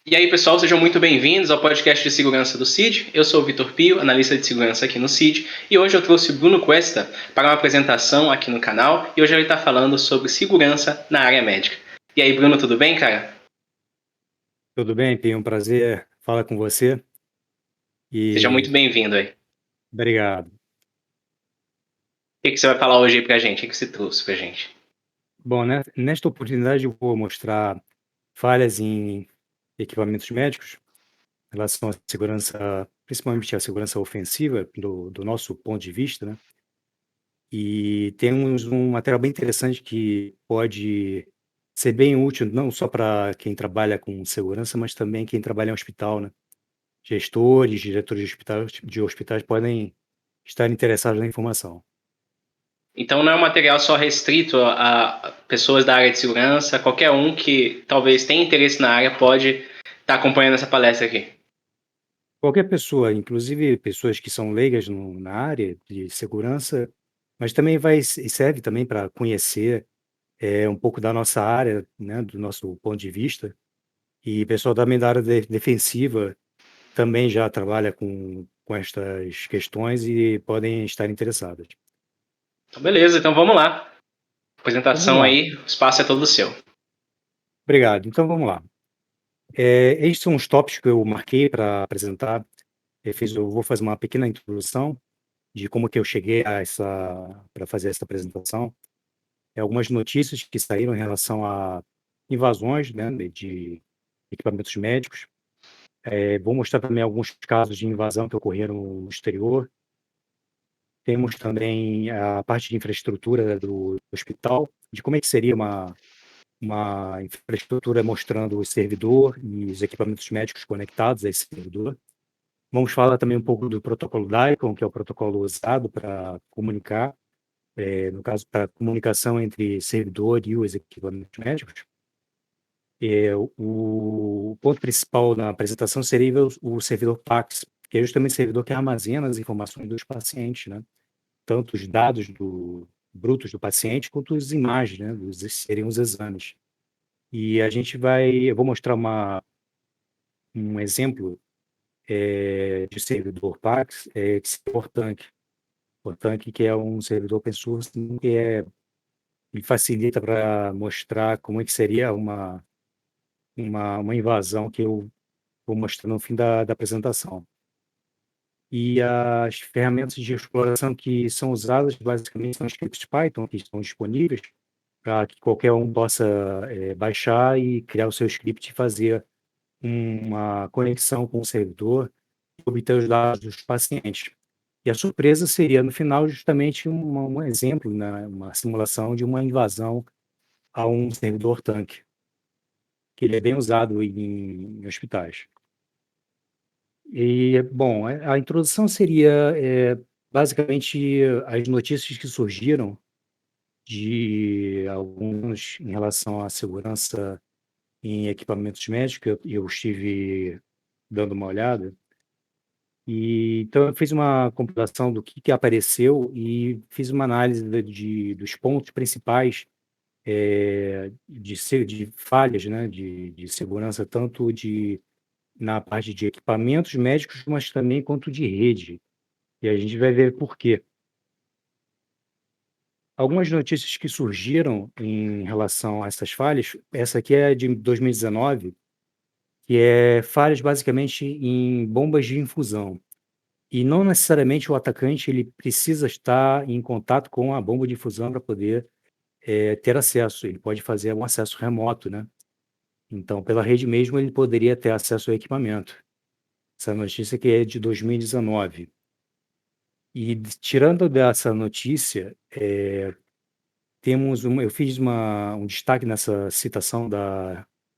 E aí, pessoal, sejam muito bem-vindos ao podcast de segurança do CID. Eu sou o Vitor Pio, analista de segurança aqui no CID, e hoje eu trouxe o Bruno Cuesta para uma apresentação aqui no canal, e hoje ele está falando sobre segurança na área médica. E aí, Bruno, tudo bem, cara? Tudo bem, Pio? Um prazer falar com você Seja muito e bem-vindo aí. O obrigado. que você vai falar hoje aí pra gente? O que você trouxe pra gente? Bom, né, nesta oportunidade eu vou mostrar falhas em equipamentos médicos em relação à segurança, principalmente a segurança ofensiva do nosso ponto de vista, né? E temos um material bem interessante que pode ser bem útil, não só para quem trabalha com segurança, mas também quem trabalha em hospital, né? Gestores, diretores de hospitais podem estar interessados na informação. Então não é um material só restrito a pessoas da área de segurança, qualquer um que talvez tenha interesse na área pode estar acompanhando essa palestra aqui. Qualquer pessoa, inclusive pessoas que são leigas na área de segurança, mas também serve também para conhecer um pouco da nossa área, né, do nosso ponto de vista. E pessoal também da área defensiva também já trabalha com estas questões e podem estar interessadas. Então, beleza, então vamos lá. Então vamos Apresentação lá. aí, o espaço é todo seu. Obrigado. Então vamos lá. Estes são os tópicos que eu marquei para apresentar. Eu vou fazer uma pequena introdução de como que eu cheguei a para fazer essa apresentação. Algumas notícias que saíram em relação a invasões, né, de equipamentos médicos. Vou mostrar também alguns casos de invasão que ocorreram no exterior. Temos também a parte de infraestrutura do hospital, de como é que seria uma infraestrutura mostrando o servidor e os equipamentos médicos conectados a esse servidor. Vamos falar também um pouco do protocolo DICOM, que é o protocolo usado para comunicar, no caso, para comunicação entre servidor e os equipamentos médicos. O ponto principal na apresentação seria o servidor PACS, que é justamente o servidor que armazena as informações dos pacientes, né? Tanto os dados brutos do paciente, quanto as imagens, né? Seriam os exames. E eu vou mostrar um exemplo de servidor PACS, que é o Fortank. Fortank, que é um servidor open source, ele facilita para mostrar como é que seria uma invasão que eu vou mostrar no fim da apresentação. E as ferramentas de exploração que são usadas, basicamente, são scripts Python, que estão disponíveis para que qualquer um possa baixar e criar o seu script e fazer uma conexão com o servidor e obter os dados dos pacientes. E a surpresa seria, no final, justamente um exemplo, né, uma simulação de uma invasão a um servidor tanque, que ele é bem usado em hospitais. E, bom, a introdução seria, basicamente, as notícias que surgiram de alguns em relação à segurança em equipamentos médicos, eu estive dando uma olhada, e então eu fiz uma compilação do que apareceu e fiz uma análise dos pontos principais de falhas, né, de segurança, tanto na parte de equipamentos médicos, mas também quanto de rede. E a gente vai ver por quê. Algumas notícias que surgiram em relação a essas falhas, essa aqui é de 2019, que é falhas basicamente em bombas de infusão. E não necessariamente o atacante ele precisa estar em contato com a bomba de infusão para poder ter acesso. Ele pode fazer um acesso remoto, né? Então, pela rede mesmo, ele poderia ter acesso ao equipamento. Essa notícia que é de 2019. Tirando dessa notícia, eu fiz um destaque nessa citação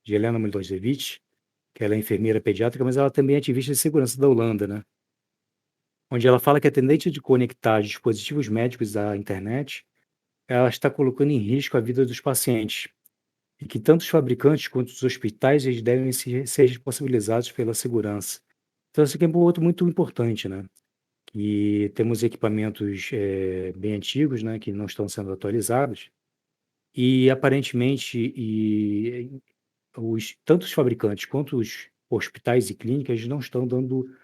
de Helena Milosevic, que ela é enfermeira pediátrica, mas ela também é ativista de segurança da Holanda, né? Onde ela fala que a tendência de conectar dispositivos médicos à internet, ela está colocando em risco a vida dos pacientes, e que tanto os fabricantes quanto os hospitais eles devem ser responsabilizados pela segurança. Então, isso aqui é um outro muito importante, né? Que temos equipamentos bem antigos, né, que não estão sendo atualizados, e aparentemente tanto os fabricantes quanto hospitais e clínicas não estão dando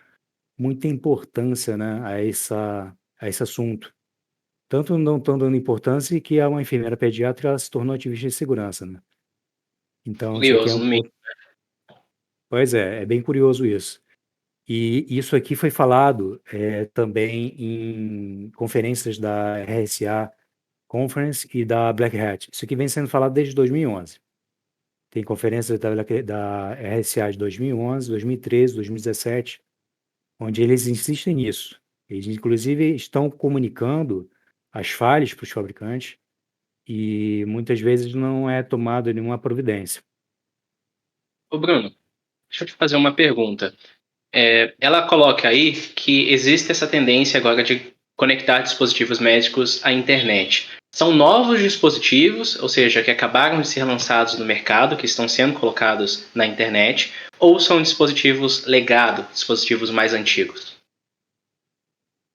muita importância, né, a esse assunto. Tanto não estão dando importância que uma enfermeira pediatra ela se tornou ativista de segurança, né. Então isso aqui é Curioso, um no mínimo. ponto. Pois é bem curioso isso. E isso aqui foi falado, também em conferências da RSA Conference e da Black Hat. Isso aqui vem sendo falado desde 2011. Tem conferências da RSA de 2011, 2013, 2017, onde eles insistem nisso. Eles, inclusive, estão comunicando as falhas para os fabricantes e muitas vezes não é tomada nenhuma providência. Ô Bruno, deixa eu te fazer uma pergunta. Ela coloca aí que existe essa tendência agora de conectar dispositivos médicos à internet. São novos dispositivos, ou seja, que acabaram de ser lançados no mercado, que estão sendo colocados na internet, ou são dispositivos legado, dispositivos mais antigos?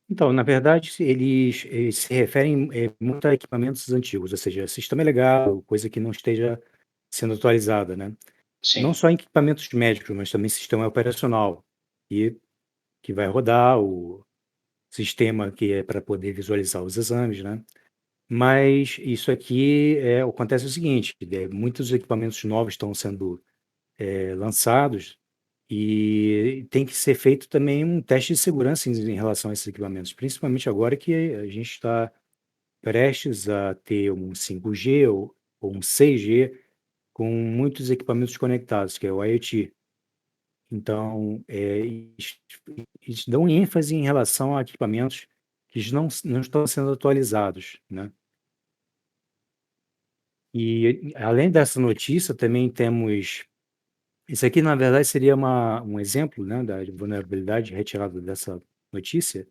Então, na verdade, eles se referem, muito a equipamentos antigos, ou seja, sistema legal, coisa que não esteja sendo atualizada, né. Não Sim. só em equipamentos médicos, mas também sistema operacional, e que vai rodar o sistema que é para poder visualizar os exames, né. Mas isso aqui, acontece o seguinte, muitos equipamentos novos estão sendo, lançados e tem que ser feito também um teste de segurança em relação a esses equipamentos, principalmente agora que a gente está prestes a ter um 5G ou um 6G com muitos equipamentos conectados, que é o IoT. Então, eles dão ênfase em relação a equipamentos que não estão sendo atualizados, né. E além dessa notícia, também temos isso aqui, na verdade, seria um exemplo, né, da vulnerabilidade retirada dessa notícia,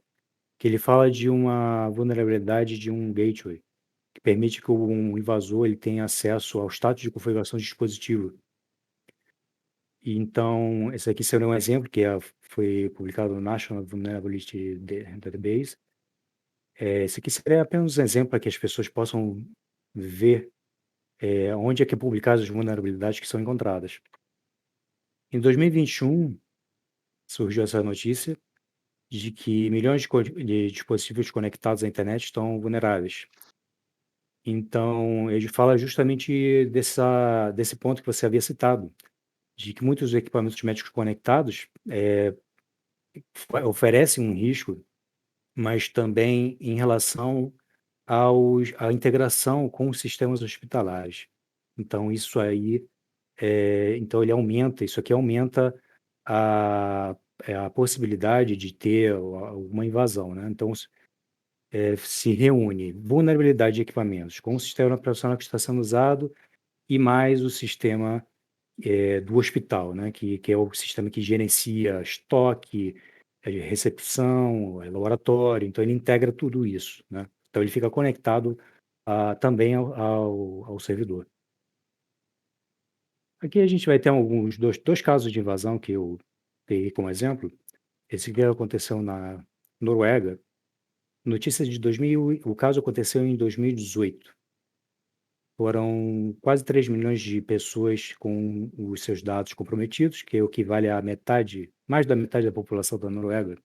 que ele fala de uma vulnerabilidade de um gateway, que permite que um invasor ele tenha acesso ao status de configuração do dispositivo. E então, esse aqui seria um exemplo que foi publicado no National Vulnerability Database. Esse aqui seria apenas um exemplo para que as pessoas possam ver, onde é que é publicadas as vulnerabilidades que são encontradas. Em 2021, surgiu essa notícia de que milhões de dispositivos conectados à internet estão vulneráveis. Então, ele fala justamente desse ponto que você havia citado, de que muitos equipamentos médicos conectados, oferecem um risco, mas também em relação à integração com os sistemas hospitalares. Então isso aí, então ele aumenta isso aqui aumenta a a possibilidade de ter alguma invasão, né. Então se reúne vulnerabilidade de equipamentos com o sistema operacional que está sendo usado e mais o sistema, do hospital, né, que é o sistema que gerencia estoque, recepção, laboratório, então ele integra tudo isso, né. Então ele fica conectado, também ao servidor. Aqui a gente vai ter alguns dois casos de invasão que eu dei como exemplo. Esse que aconteceu na Noruega, notícia de 2000 o caso aconteceu em 2018. Foram quase 3 milhões de pessoas com os seus dados comprometidos, que equivale à metade mais da metade da população da Noruega.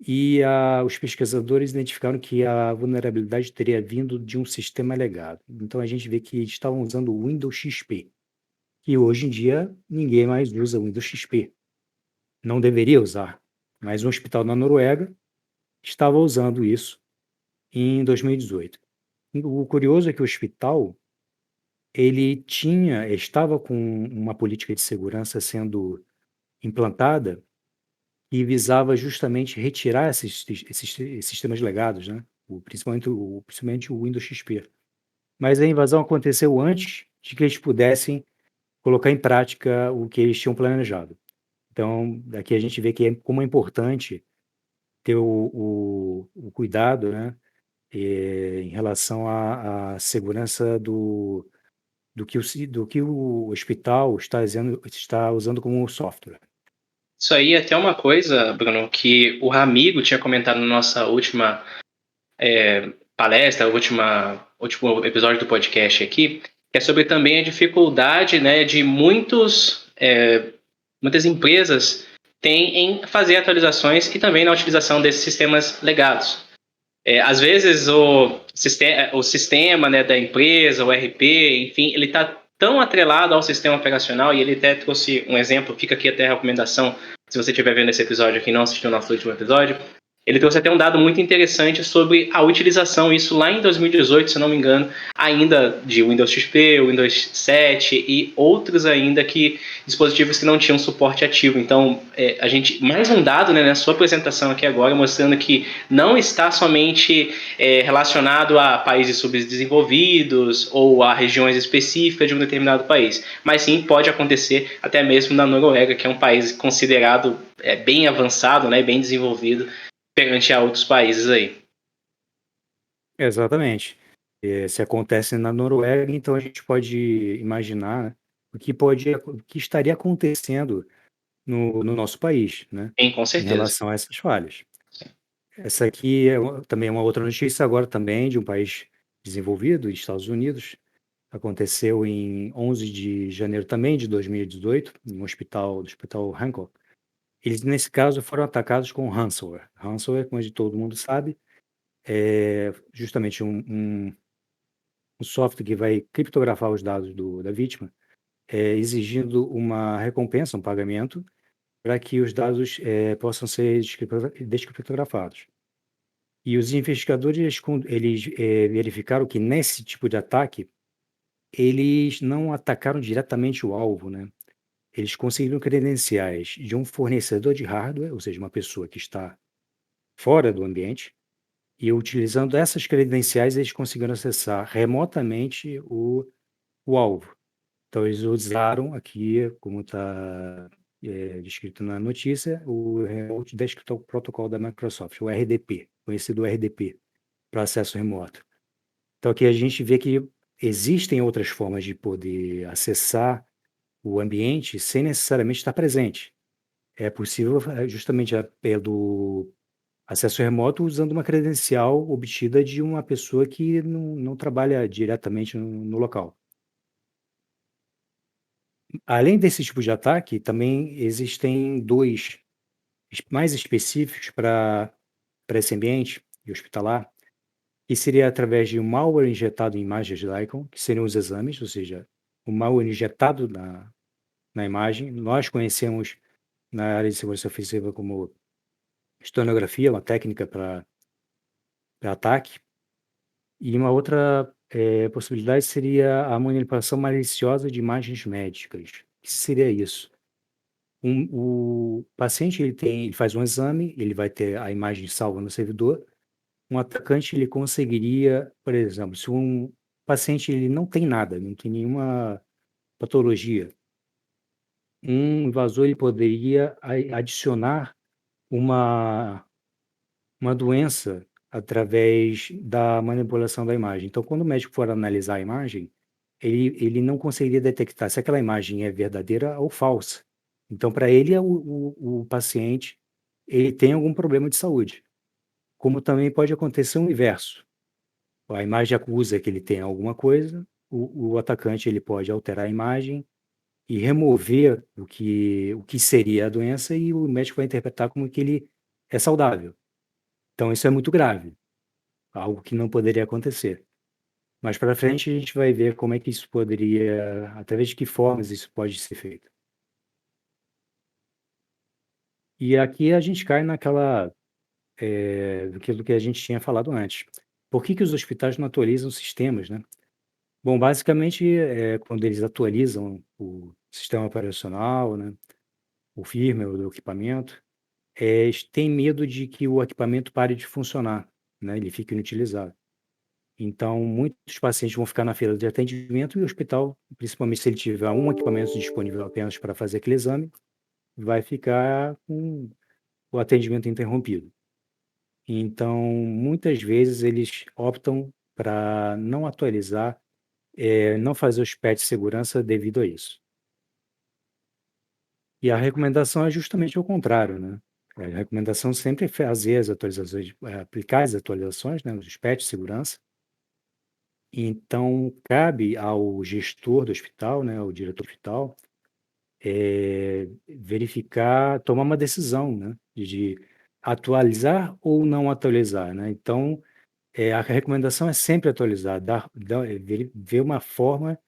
E os pesquisadores identificaram que a vulnerabilidade teria vindo de um sistema legado. Então a gente vê que estavam usando o Windows XP, que hoje em dia ninguém mais usa o Windows XP. Não deveria usar, mas um hospital na Noruega estava usando isso em 2018. E o curioso é que o hospital, ele estava com uma política de segurança sendo implantada e visava justamente retirar esses sistemas legados, né, principalmente o Windows XP. Mas a invasão aconteceu antes de que eles pudessem colocar em prática o que eles tinham planejado. Então, daqui a gente vê que como é importante ter o cuidado, né, em relação à segurança do que o hospital está usando como software. Isso aí é até uma coisa, Bruno, que o Ramigo tinha comentado na nossa última palestra, último episódio do podcast aqui, que é sobre também a dificuldade, né, de muitos muitas empresas têm em fazer atualizações e também na utilização desses sistemas legados. Às vezes o sistema, né, da empresa, o RP, enfim, ele está tão atrelado ao sistema operacional, e ele até trouxe um exemplo, fica aqui até a recomendação, se você estiver vendo esse episódio aqui e não assistiu o nosso último episódio, ele trouxe até um dado muito interessante sobre a utilização, isso lá em 2018, se eu não me engano, ainda de Windows XP, Windows 7 e outros ainda dispositivos que não tinham suporte ativo. Então, a gente, mais um dado, né, na sua apresentação aqui agora, mostrando que não está somente relacionado a países subdesenvolvidos ou a regiões específicas de um determinado país, mas sim pode acontecer até mesmo na Noruega, que é um país considerado bem avançado, né, bem desenvolvido perante a outros países aí. Exatamente. Se acontece na Noruega, então a gente pode imaginar, né, o que estaria acontecendo no nosso país, né, Sim, com em certeza. relação a essas falhas. Essa aqui também é uma outra notícia agora também de um país desenvolvido, Estados Unidos. Aconteceu em 11 de janeiro também de 2018, no do Hospital Hancock. Eles, nesse caso, foram atacados com ransomware. Ransomware, como todo mundo sabe, é justamente um software que vai criptografar os dados da vítima, exigindo uma recompensa, um pagamento, para que os dados possam ser descriptografados. E os investigadores eles verificaram que nesse tipo de ataque, eles não atacaram diretamente o alvo, né? Eles conseguiram credenciais de um fornecedor de hardware, ou seja, uma pessoa que está fora do ambiente, e utilizando essas credenciais, eles conseguiram acessar remotamente o alvo. Então, eles usaram aqui, como está descrito na notícia, o Remote Desktop Protocol da Microsoft, o RDP, conhecido RDP, para acesso remoto. Então, aqui a gente vê que existem outras formas de poder acessar o ambiente sem necessariamente estar presente. É possível justamente pelo acesso remoto usando uma credencial obtida de uma pessoa que não trabalha diretamente no local. Além desse tipo de ataque, também existem dois mais específicos para esse ambiente hospitalar, que seria através de um malware injetado em imagens de Icon, que seriam os exames, ou seja, o malware injetado na imagem. Nós conhecemos na área de segurança ofensiva como estenografia, uma técnica para ataque. E uma outra possibilidade seria a manipulação maliciosa de imagens médicas. O que seria isso? O paciente ele faz um exame, ele vai ter a imagem salva no servidor. Um atacante ele conseguiria, por exemplo, se um paciente ele não tem nada, não tem nenhuma patologia, um invasor ele poderia adicionar uma uma doença através da manipulação da imagem. Então, quando o médico for analisar a imagem, ele não conseguiria detectar se aquela imagem é verdadeira ou falsa. Então, para ele, o paciente ele tem algum problema de saúde. Como também pode acontecer o inverso. A imagem acusa que ele tem alguma coisa, o atacante ele pode alterar a imagem e remover o que seria a doença e o médico vai interpretar como que ele é saudável. Então, isso é muito grave, algo que não poderia acontecer. Mais para frente, a gente vai ver como é que isso poderia, através de que formas isso pode ser feito. E aqui a gente cai daquilo que a gente tinha falado antes. Por que os hospitais não atualizam os sistemas, né? Bom, basicamente, quando eles atualizam o sistema operacional, né, o firmware do equipamento, eles têm medo de que o equipamento pare de funcionar, né, ele fique inutilizável. Então, muitos pacientes vão ficar na fila de atendimento e o hospital, principalmente se ele tiver um equipamento disponível apenas para fazer aquele exame, vai ficar com o atendimento interrompido. Então, muitas vezes eles optam para não atualizar, não fazer os patches de segurança devido a isso. E a recomendação é justamente o contrário, né? A recomendação sempre é fazer as atualizações, aplicar as atualizações, né, os patches de segurança. Então, cabe ao gestor do hospital, né, ao diretor do hospital, verificar, tomar uma decisão, né? De atualizar ou não atualizar, né? Então, a recomendação é sempre atualizar, ver uma forma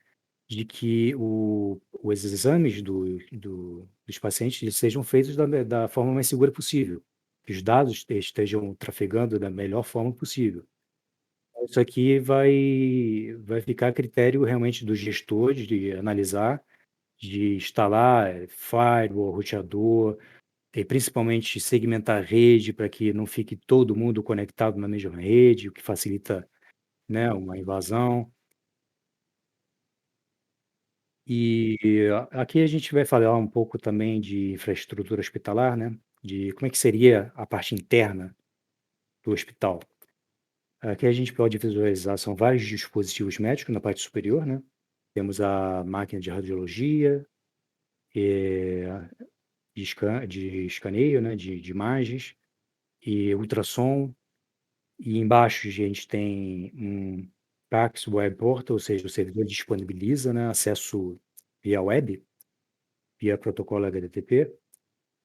de que os exames dos pacientes eles sejam feitos da forma mais segura possível, que os dados estejam trafegando da melhor forma possível. Isso aqui vai ficar a critério realmente dos gestores de analisar, de instalar firewall, roteador, e principalmente segmentar a rede para que não fique todo mundo conectado na mesma rede, o que facilita, né, uma invasão. E aqui a gente vai falar um pouco também de infraestrutura hospitalar, né, de como é que seria a parte interna do hospital. Aqui a gente pode visualizar, são vários dispositivos médicos na parte superior, né. Temos a máquina de radiologia, de escaneio, né, de imagens e ultrassom. E embaixo a gente tem um PACS Web Portal, ou seja, o servidor disponibiliza, né, acesso via web, via protocolo HTTP,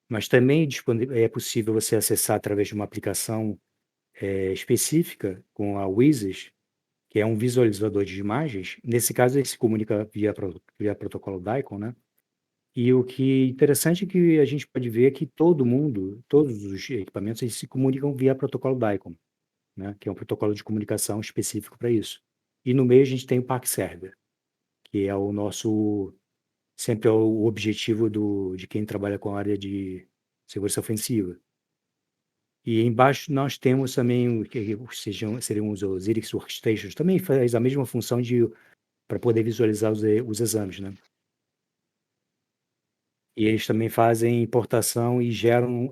mas também é possível você acessar através de uma aplicação específica com a Wizard, que é um visualizador de imagens. Nesse caso, ele se comunica via protocolo DICOM, né? E o que é interessante é que a gente pode ver que todos os equipamentos, eles se comunicam via protocolo DICOM, né? Que é um protocolo de comunicação específico para isso. E no meio a gente tem o PAC Server, que é o nosso, sempre é o objetivo de quem trabalha com a área de segurança ofensiva. E embaixo nós temos também seriam os Zirix Workstations, também faz a mesma função para poder visualizar os exames, né? E eles também fazem importação e geram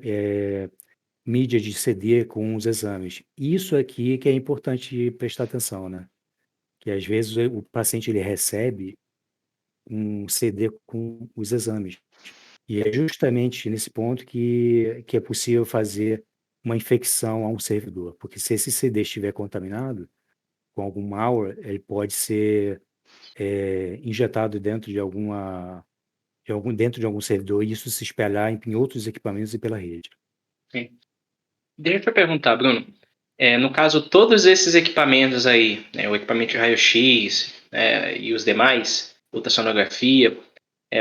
mídia de CD com os exames. Isso aqui que é importante prestar atenção, né? Que às vezes o paciente ele recebe um CD com os exames. E é justamente nesse ponto que é possível fazer uma infecção a um servidor, porque se esse CD estiver contaminado com algum malware, ele pode ser injetado dentro de algum servidor e isso se espalhar em outros equipamentos e pela rede. Sim. Deixa eu perguntar, Bruno. No caso, todos esses equipamentos aí, né, o equipamento de raio-x, e os demais, ultrassonografia,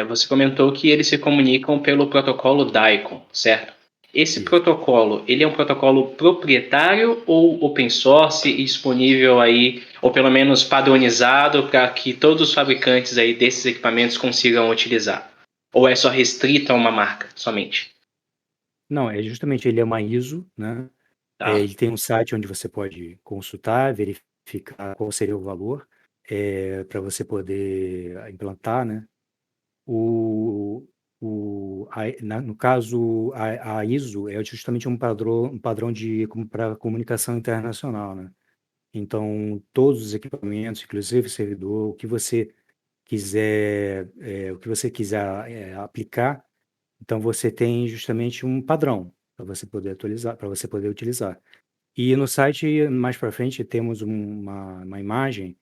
você comentou que eles se comunicam pelo protocolo DICOM, certo? Esse Isso. protocolo, ele é um protocolo proprietário ou open source e disponível aí, ou pelo menos padronizado para que todos os fabricantes aí desses equipamentos consigam utilizar? Ou é só restrito a uma marca somente? Não, justamente ele é uma ISO, né? Tá? Ele tem um site onde você pode consultar, verificar qual seria o valor, para você poder implantar, né? O, no caso, a ISO é justamente um padrão para comunicação internacional, né? Então, todos os equipamentos, inclusive o servidor, o que você quiser aplicar, então você tem justamente um padrão para você poder atualizar, para você poder utilizar. E no site, mais para frente, temos uma imagem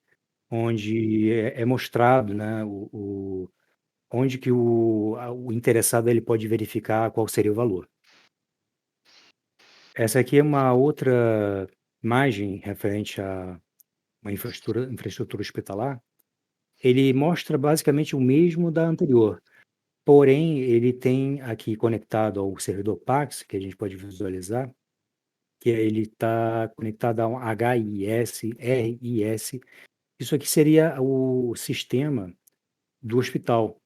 onde é mostrado, né, onde que o interessado ele pode verificar qual seria o valor. Essa aqui é uma outra imagem referente a uma infraestrutura hospitalar. Ele mostra basicamente o mesmo da anterior, porém ele tem aqui conectado ao servidor PAX, que a gente pode visualizar, que ele está conectado a um HIS, RIS. Isso aqui seria o sistema do hospital,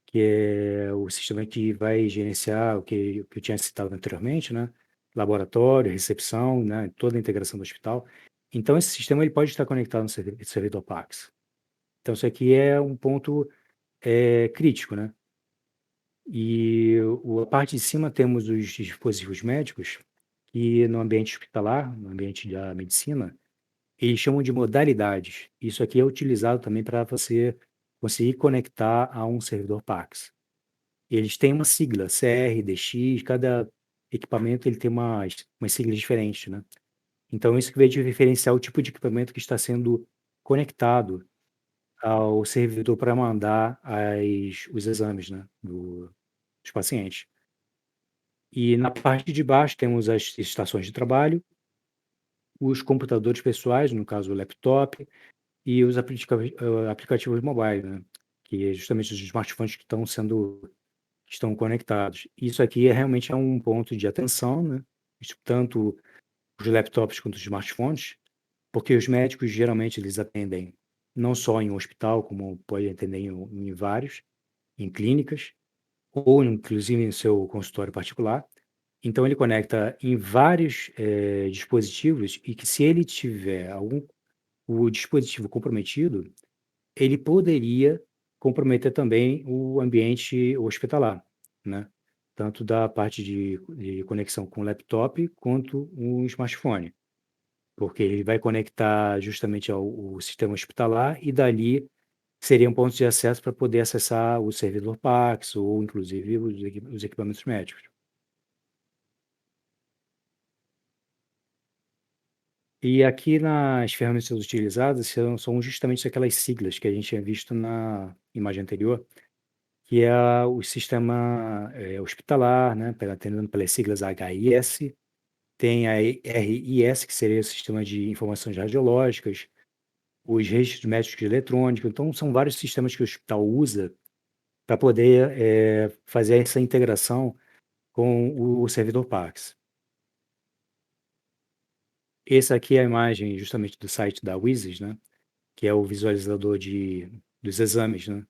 que é o sistema que vai gerenciar o que eu tinha citado anteriormente, né? Laboratório, recepção, né? Toda a integração do hospital. Então, esse sistema ele pode estar conectado no servidor PAX. Então, isso aqui é um ponto crítico, né? E a parte de cima temos os dispositivos médicos, que no ambiente hospitalar, no ambiente da medicina, eles chamam de modalidades. Isso aqui é utilizado também para você conseguir conectar a um servidor PAX. Eles têm uma sigla, CR, DX, cada equipamento ele tem umas siglas diferentes, né? Então, isso que vai diferenciar o tipo de equipamento que está sendo conectado ao servidor para mandar os exames, né, dos pacientes. E na parte de baixo temos as estações de trabalho, os computadores pessoais, no caso o laptop, e os aplicativos mobile, né, que é justamente os smartphones que estão conectados. Isso aqui realmente é um ponto de atenção, né, isso tanto os laptops quanto os smartphones, porque os médicos geralmente eles atendem não só em um hospital, como podem atender em vários, em clínicas, ou inclusive em seu consultório particular. Então ele conecta em vários, dispositivos e que se ele tiver o dispositivo comprometido, ele poderia comprometer também o ambiente hospitalar, né, tanto da parte de conexão com o laptop quanto o smartphone, porque ele vai conectar justamente ao sistema hospitalar e dali seria um ponto de acesso para poder acessar o servidor PACS ou inclusive os equipamentos médicos. E aqui nas ferramentas utilizadas são justamente aquelas siglas que a gente tinha visto na imagem anterior, que é o sistema, hospitalar, né, atendendo pelas siglas HIS, tem a RIS, que seria o sistema de informações radiológicas, os registros médicos eletrônicos. Então são vários sistemas que o hospital usa para poder, fazer essa integração com o servidor PACS. Esse aqui é a imagem justamente do site da Wizard, né, que é o visualizador dos exames, né,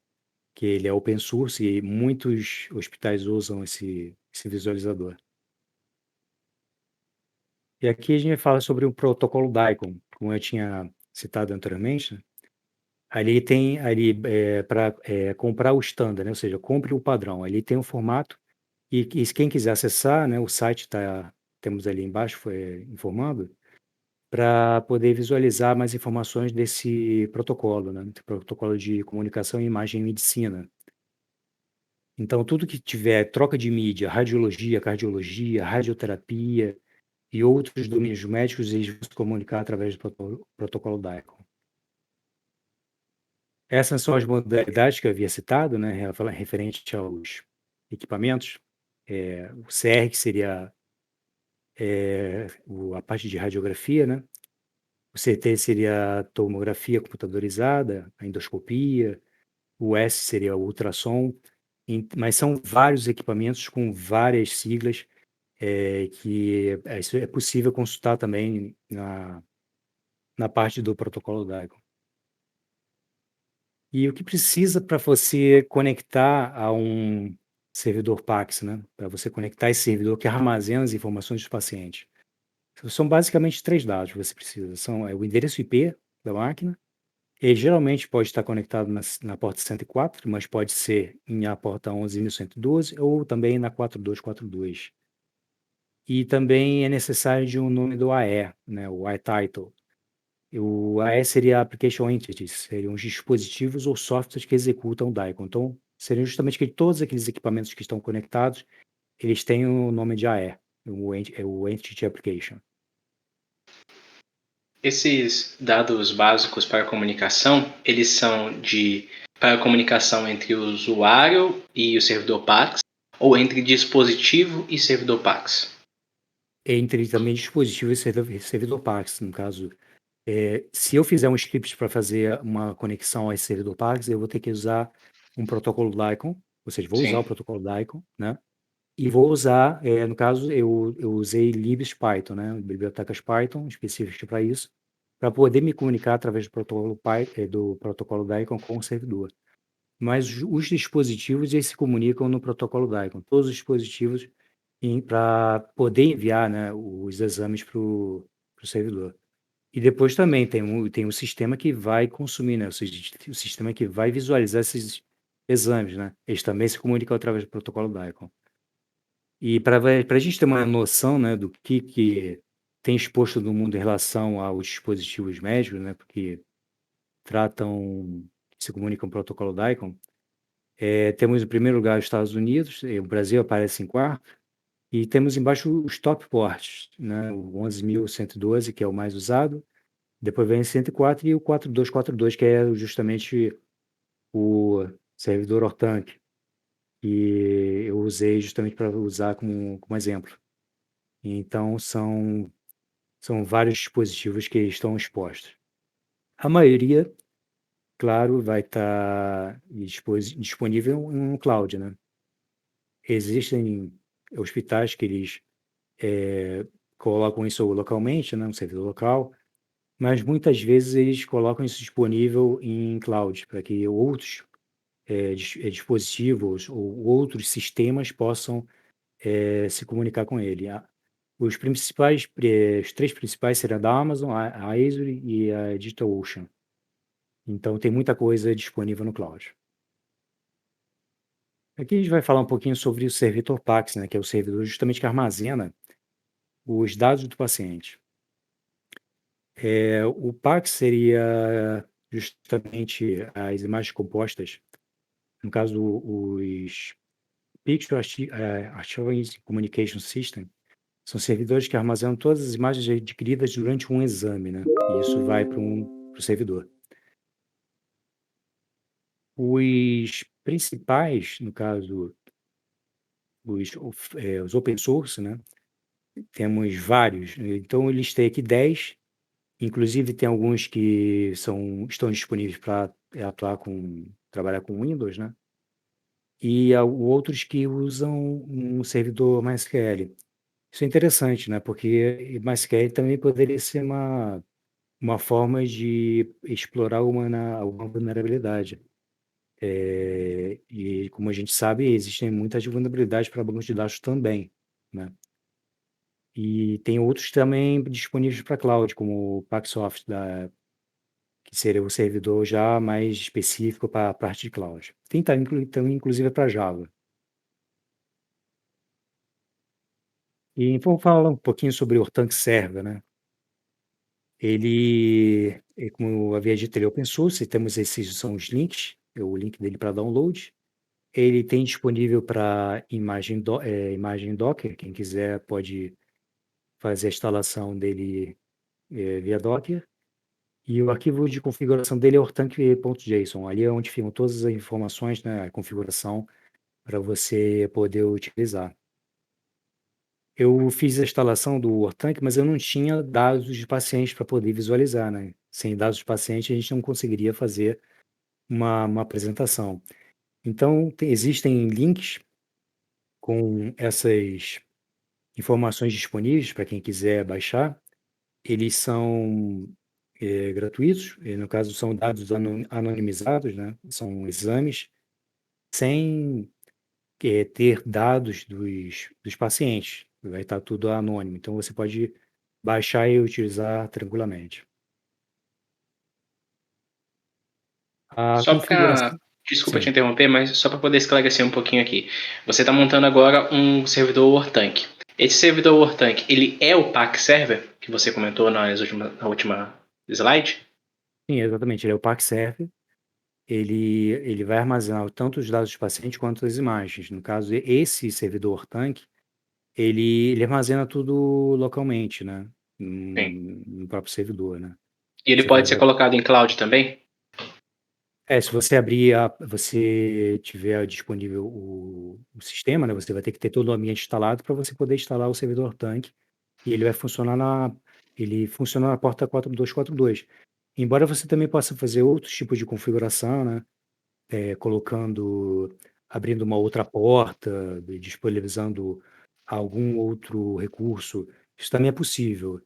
que ele é open source e muitos hospitais usam esse visualizador. E aqui a gente fala sobre o protocolo DICOM, como eu tinha citado anteriormente, né. Ali, para comprar o standard, né, ou seja, compre o padrão. Ali tem o formato e quem quiser acessar, né, o site temos ali embaixo, foi informando, para poder visualizar mais informações desse protocolo, né, protocolo de comunicação e imagem em medicina. Então tudo que tiver troca de mídia, radiologia, cardiologia, radioterapia e outros domínios médicos, eles vão se comunicar através do protocolo DICOM. Essas são as modalidades que eu havia citado, né, referente aos equipamentos. O CR, que seria, a parte de radiografia, né. O CT seria a tomografia computadorizada, a endoscopia, o S seria o ultrassom, mas são vários equipamentos com várias siglas, que isso é possível consultar também na parte do protocolo DICOM. E o que precisa para você conectar a um servidor PACS, né, para você conectar esse servidor que armazena as informações dos pacientes. São basicamente 3 dados que você precisa, o endereço IP da máquina, ele geralmente pode estar conectado na porta 104, mas pode ser na porta 11.112 ou também na 4242. E também é necessário de um nome do AE, né, o iTitle. O AE seria Application Entities, seriam os dispositivos ou softwares que executam o DICOM. Então, seriam justamente que todos aqueles equipamentos que estão conectados, eles têm o nome de AE, o Entity Application. Esses dados básicos para comunicação, eles são para comunicação entre o usuário e o servidor PACS ou entre dispositivo e servidor PACS? Entre também dispositivo e servidor PACS, no caso, se eu fizer um script para fazer uma conexão a esse servidor PACS, eu vou ter que usar um protocolo DICOM, ou seja, vou usar o Sim. protocolo DICOM, né? E vou usar, no caso, eu usei libs Python, né? Bibliotecas Python específicas para isso, para poder me comunicar através do protocolo DICOM com o servidor. Mas os dispositivos eles se comunicam no protocolo DICOM, todos os dispositivos para poder enviar, né, os exames para o servidor. E depois também tem um sistema que vai consumir, né, ou seja, o sistema que vai visualizar esses exames, né, eles também se comunicam através do protocolo DICOM. E para a gente ter uma noção, né, do que tem exposto no mundo em relação aos dispositivos médicos, né, porque se comunicam protocolo DICOM, temos em primeiro lugar os Estados Unidos, o Brasil aparece em quarto, e temos embaixo os top ports, né, o 11.112, que é o mais usado, depois vem o 104 e o 4242, que é justamente o servidor Ortank, que eu usei justamente para usar como exemplo. Então, são vários dispositivos que estão expostos. A maioria, claro, vai estar disponível no cloud, né? Existem hospitais que eles colocam isso localmente, né, no servidor local, mas muitas vezes eles colocam isso disponível em cloud, para que outros dispositivos ou outros sistemas possam se comunicar com ele. Os três principais seriam a da Amazon, a Azure e a DigitalOcean. Então, tem muita coisa disponível no cloud. Aqui a gente vai falar um pouquinho sobre o servidor PACS, né, que é o servidor justamente que armazena os dados do paciente. O PACS seria justamente as imagens compostas, no caso, os Picture Archiving Communication System, são servidores que armazenam todas as imagens adquiridas durante um exame, né? E isso vai para o servidor. Os principais, no caso, os open source, né? Temos vários. Então, eu listei aqui 10. Inclusive, tem alguns que estão disponíveis para trabalhar com Windows, né? E outros que usam um servidor MySQL. Isso é interessante, né? Porque MySQL também poderia ser uma forma de explorar uma vulnerabilidade. E como a gente sabe, existem muitas vulnerabilidades para bancos de dados também, né? E tem outros também disponíveis para cloud, como o Paxsoft, que seria o servidor já mais específico para a parte de cloud. Tem também, inclusive, para Java. E vamos falar um pouquinho sobre o Ortank Server, né? Como eu havia dito, ele é open source, temos esses são os links, o link dele para download. Ele tem disponível para imagem Docker, quem quiser pode fazer a instalação dele via Docker. E o arquivo de configuração dele é ortank.json. Ali é onde ficam todas as informações, né, a configuração para você poder utilizar. Eu fiz a instalação do Ortank, mas eu não tinha dados de pacientes para poder visualizar, né? Sem dados de paciente, a gente não conseguiria fazer uma apresentação. Então, existem links com essas informações disponíveis para quem quiser baixar. Eles são gratuitos, e no caso são dados anonimizados, né? São exames sem ter dados dos pacientes. Vai estar tudo anônimo. Então você pode baixar e utilizar tranquilamente. A Só para. configuração, Desculpa te sim, interromper, mas só para poder esclarecer um pouquinho aqui. Você está montando agora um servidor Ortank. Esse servidor Ortank, ele é o PAC Server, que você comentou na última slide? sim, exatamente. Ele é o Park Server. Ele vai armazenar tanto os dados do paciente quanto as imagens. No caso, esse servidor Ortank, ele armazena tudo localmente, né? Sim. No próprio servidor, né? E ele Você pode faz ser colocado em cloud também? se você tiver disponível o sistema, né? Você vai ter que ter todo o ambiente instalado para você poder instalar o servidor Tank e ele funciona na porta 4242. Embora você também possa fazer outros tipos de configuração, né? Abrindo uma outra porta, disponibilizando algum outro recurso, isso também é possível.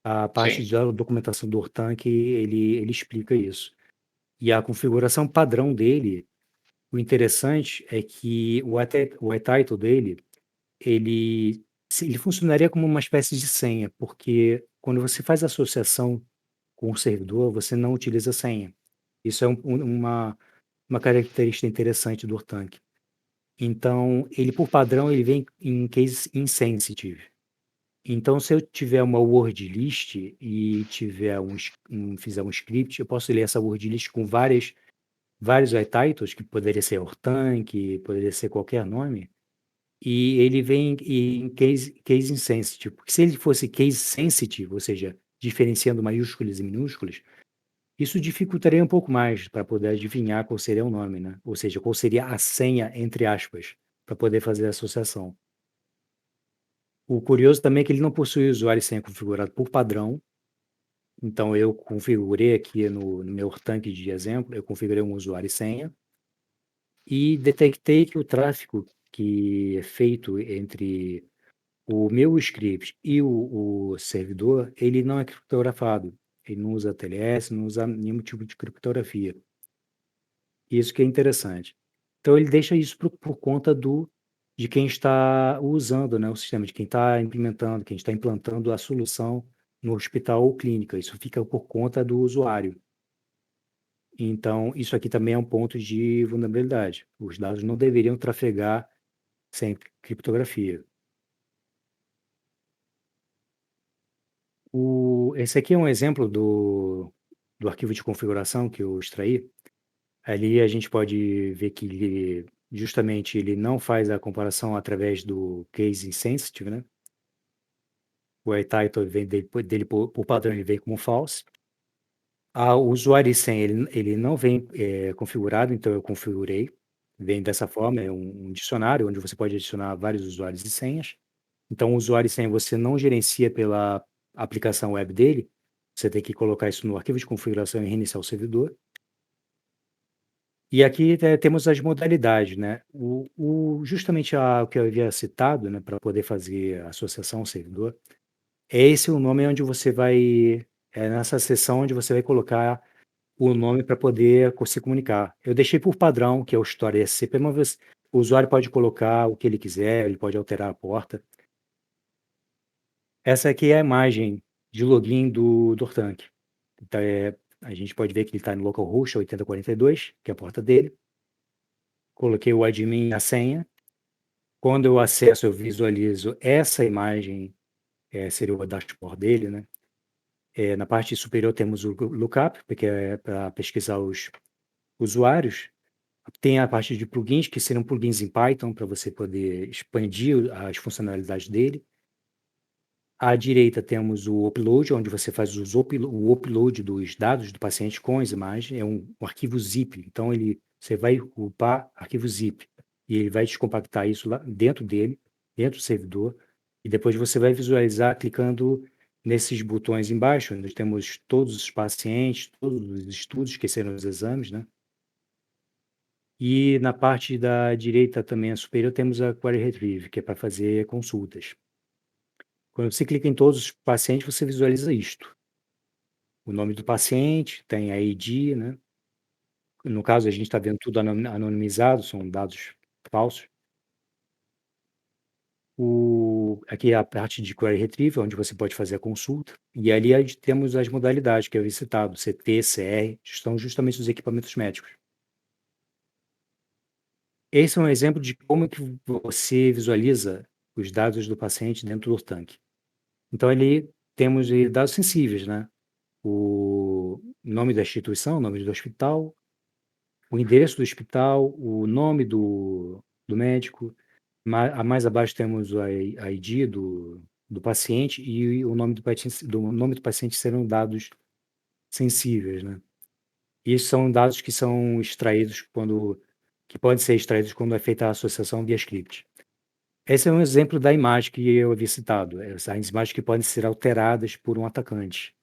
A parte Sim. da documentação do Ortank, ele explica isso. E a configuração padrão dele, o interessante é que o title dele, ele funcionaria como uma espécie de senha, porque quando você faz associação com o servidor, você não utiliza senha. Isso é uma característica interessante do Ortank. Então, ele por padrão, ele vem em case insensitive. Então, se eu tiver uma word list e fizer um script, eu posso ler essa word list com vários titles, que poderia ser Ortank, poderia ser qualquer nome, e ele vem em case insensitive. Porque se ele fosse case sensitive, ou seja, diferenciando maiúsculas e minúsculas, Isso dificultaria um pouco mais para poder adivinhar qual seria o nome, né? Ou seja, qual seria a senha, entre aspas, para poder fazer a associação. O curioso também é que ele não possui usuário e senha configurado por padrão. Então, eu configurei aqui no meu tanque de exemplo, eu configurei um usuário e senha e detectei que o tráfego que é feito entre o meu script e o servidor, ele não é criptografado. Ele não usa TLS, não usa nenhum tipo de criptografia. Isso que é interessante. Então ele deixa isso por conta de quem está usando, né, o sistema, de quem está implementando, quem está implantando a solução no hospital ou clínica. Isso fica por conta do usuário. Então, isso aqui também é um ponto de vulnerabilidade. Os dados não deveriam trafegar sem criptografia. Esse aqui é um exemplo do arquivo de configuração que eu extraí. Ali a gente pode ver que justamente ele não faz a comparação através do case insensitive, né? O title vem dele por padrão, ele vem como false. O usuário e senha, ele não vem configurado, então eu configurei. Vem dessa forma, é um dicionário onde você pode adicionar vários usuários e senhas. Então, o usuário e senha você não gerencia pela aplicação web dele, você tem que colocar isso no arquivo de configuração e reiniciar o servidor. E aqui temos as modalidades, né? Justamente o que eu havia citado, né, para poder fazer a associação ao servidor, é esse o nome onde você vai, é nessa seção onde você vai colocar o nome para poder se comunicar. Eu deixei por padrão, que é o Story SCP, mas o usuário pode colocar o que ele quiser, ele pode alterar a porta. Essa aqui é a imagem de login do Ortank. Então, a gente pode ver que ele está no localhost 8042, que é a porta dele. Coloquei o admin e a senha. Quando eu acesso, eu visualizo essa imagem, seria o dashboard dele, né? Na parte superior temos o lookup, porque é para pesquisar os usuários. Tem a parte de plugins, que seriam plugins em Python, para você poder expandir as funcionalidades dele. À direita temos o upload, onde você faz o upload dos dados do paciente com as imagens. É um arquivo zip, então você vai upar arquivo zip e ele vai descompactar isso lá dentro dele, dentro do servidor, e depois você vai visualizar clicando nesses botões embaixo, onde temos todos os pacientes, todos os estudos, que serão os exames, né? E na parte da direita também, a superior, temos a Query Retrieve, que é para fazer consultas. Quando você clica em todos os pacientes, você visualiza isto. O nome do paciente, tem a ID, né? No caso, a gente está vendo tudo anonimizado, são dados falsos. Aqui é a parte de Query Retrieve, onde você pode fazer a consulta. E ali temos as modalidades que eu havia citado, CT, CR, são justamente os equipamentos médicos. Esse é um exemplo de como que você visualiza os dados do paciente dentro do tanque. Então, ali temos dados sensíveis, né? O nome da instituição, o nome do hospital, o endereço do hospital, o nome do médico. Mais abaixo temos a ID do paciente e o nome do paciente serão dados sensíveis, né? E esses são dados que são extraídos que podem ser extraídos quando é feita a associação via script. Esse é um exemplo da imagem que eu havia citado, essas imagens que podem ser alteradas por um atacante.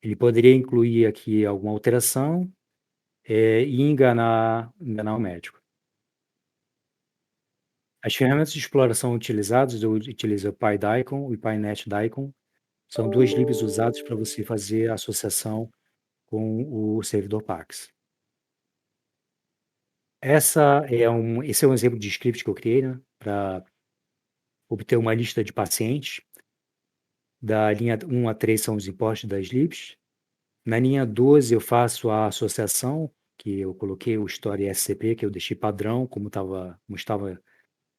Ele poderia incluir aqui alguma alteração, e enganar o médico. As ferramentas de exploração utilizadas, eu utilizo o PyDicon e o PyNetDicon, são 2 libs usados para você fazer a associação com o servidor Pax. Esse é um exemplo de script que eu criei, né, para obter uma lista de pacientes. Da linha 1 a 3 são os importes das libs. Na linha 12 eu faço a associação, que eu coloquei o story SCP, que eu deixei padrão, como estava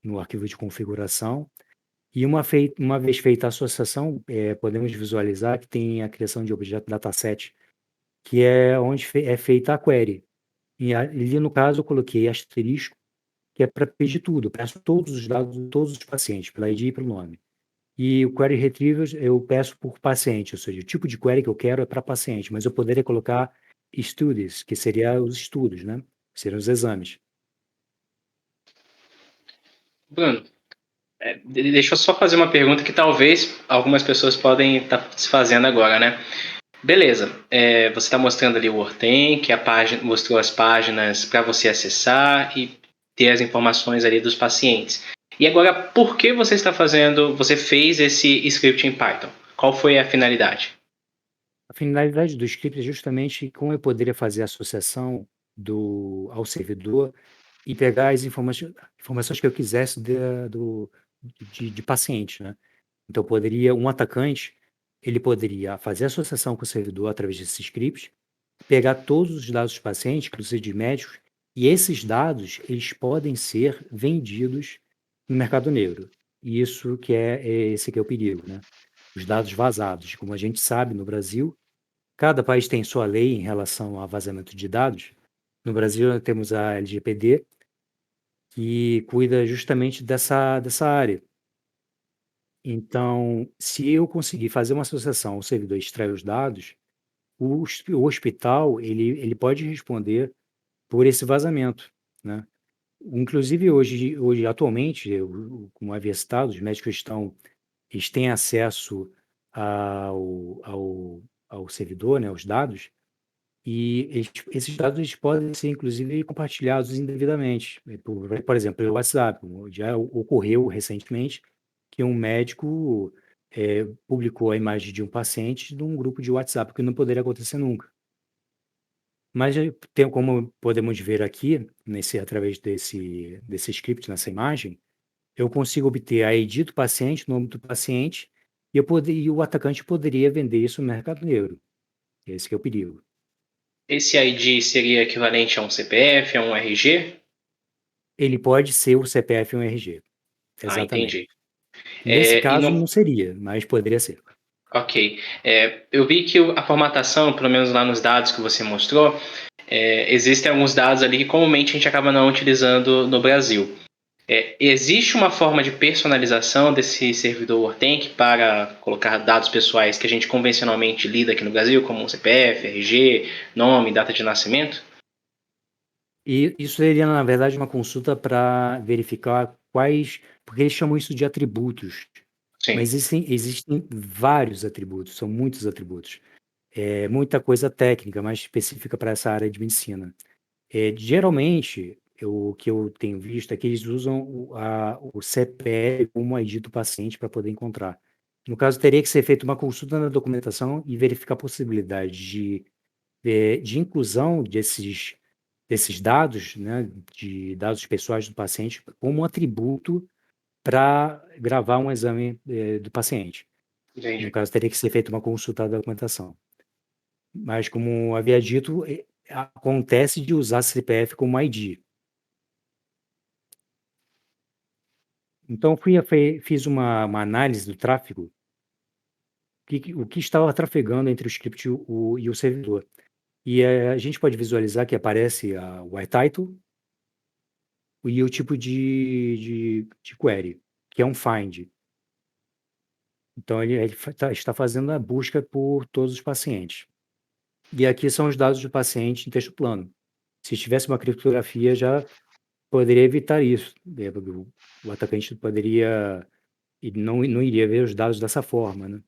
no arquivo de configuração. E uma vez feita a associação, podemos visualizar que tem a criação de objeto dataset, que é onde é feita a query. E ali, no caso, eu coloquei asterisco, que é para pedir tudo, eu peço todos os dados de todos os pacientes, pela ID e pelo nome. E o query retriever eu peço por paciente, ou seja, o tipo de query que eu quero é para paciente, mas eu poderia colocar studies, que seria os estudos, né? Seriam os exames. Bruno, deixa eu só fazer uma pergunta que talvez algumas pessoas podem estar se fazendo agora, né? Beleza, você está mostrando ali o Worktank, a página, mostrou as páginas para você acessar e ter as informações ali dos pacientes. E agora, por que você fez esse script em Python? Qual foi a finalidade? A finalidade do script é justamente como eu poderia fazer a associação ao servidor e pegar as informações que eu quisesse de paciente, né? Então, um atacante, ele poderia fazer associação com o servidor através desse script, pegar todos os dados dos pacientes, inclusive de médicos, e esses dados, eles podem ser vendidos no mercado negro. E isso esse que é o perigo, né? Os dados vazados. Como a gente sabe, no Brasil, cada país tem sua lei em relação a vazamento de dados. No Brasil, nós temos a LGPD, que cuida justamente dessa área. Então, se eu conseguir fazer uma associação ao servidor e extrair os dados, o hospital ele pode responder por esse vazamento, né? Inclusive hoje atualmente, como havia citado, os médicos eles têm acesso ao servidor, né, aos dados, e esses dados eles podem ser inclusive compartilhados indevidamente. Por exemplo, pelo WhatsApp. Já ocorreu recentemente que um médico publicou a imagem de um paciente num grupo de WhatsApp, que não poderia acontecer nunca. Mas como podemos ver aqui, através desse script, nessa imagem, eu consigo obter a ID do paciente, o nome do paciente, e o atacante poderia vender isso no mercado negro. Esse que é o perigo. Esse ID seria equivalente a um CPF, a um RG? Ele pode ser o CPF e um RG, Ah, exatamente. entendi. Nesse E caso não. não seria, mas poderia ser. Ok. Eu vi que a formatação, pelo menos lá nos dados que você mostrou, existem alguns dados ali que comumente a gente acaba não utilizando no Brasil. Existe uma forma de personalização desse servidor Worktank para colocar dados pessoais que a gente convencionalmente lida aqui no Brasil, como CPF, RG, nome, data de nascimento? E isso seria, na verdade, uma consulta para verificar porque eles chamam isso de atributos, Sim, mas existem vários atributos, são muitos atributos. É muita coisa técnica, mais específica para essa área de medicina. Geralmente, o que eu tenho visto é que eles usam o CPF como ID do paciente para poder encontrar. No caso, teria que ser feita uma consulta na documentação e verificar a possibilidade de inclusão desses dados, né, de dados pessoais do paciente, como um atributo para gravar um exame do paciente. No entendi. caso, teria que ser feita uma consulta da documentação. Mas, como havia dito, acontece de usar CPF como ID. Então, fiz uma análise do tráfego, o que estava trafegando entre o script e o servidor. E a gente pode visualizar que aparece o iTitle e o tipo de query, que é um find. Então, está fazendo a busca por todos os pacientes. E aqui são os dados do paciente em texto plano. Se tivesse uma criptografia, já poderia evitar isso. O atacante poderia e não iria ver os dados dessa forma, né?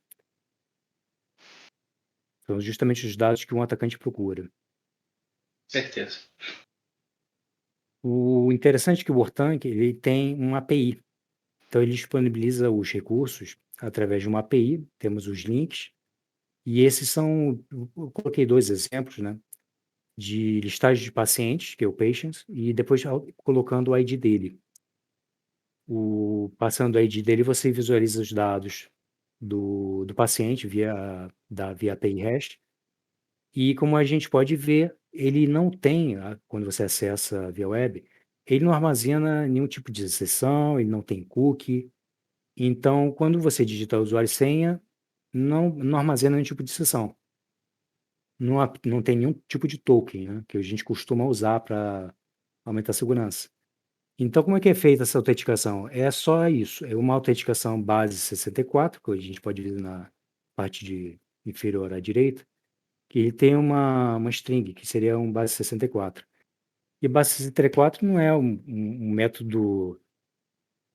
São justamente os dados que um atacante procura. Certeza. O interessante é que o Wartank ele tem uma API. Então, ele disponibiliza os recursos através de uma API, temos os links, e esses eu coloquei dois exemplos, né? De listagem de pacientes, que é o Patients, e depois colocando o ID dele. Passando o ID dele, você visualiza os dados do paciente via API REST. E como a gente pode ver, ele não tem, quando você acessa via web, ele não armazena nenhum tipo de exceção, ele não tem cookie. Então, quando você digita usuário e senha, não armazena nenhum tipo de exceção. Não tem nenhum tipo de token, né, que a gente costuma usar para aumentar a segurança. Então, como é que é feita essa autenticação? É só isso, é uma autenticação base 64, que a gente pode ver na parte inferior à direita, que ele tem uma string, que seria um base 64. E base 64 não é um método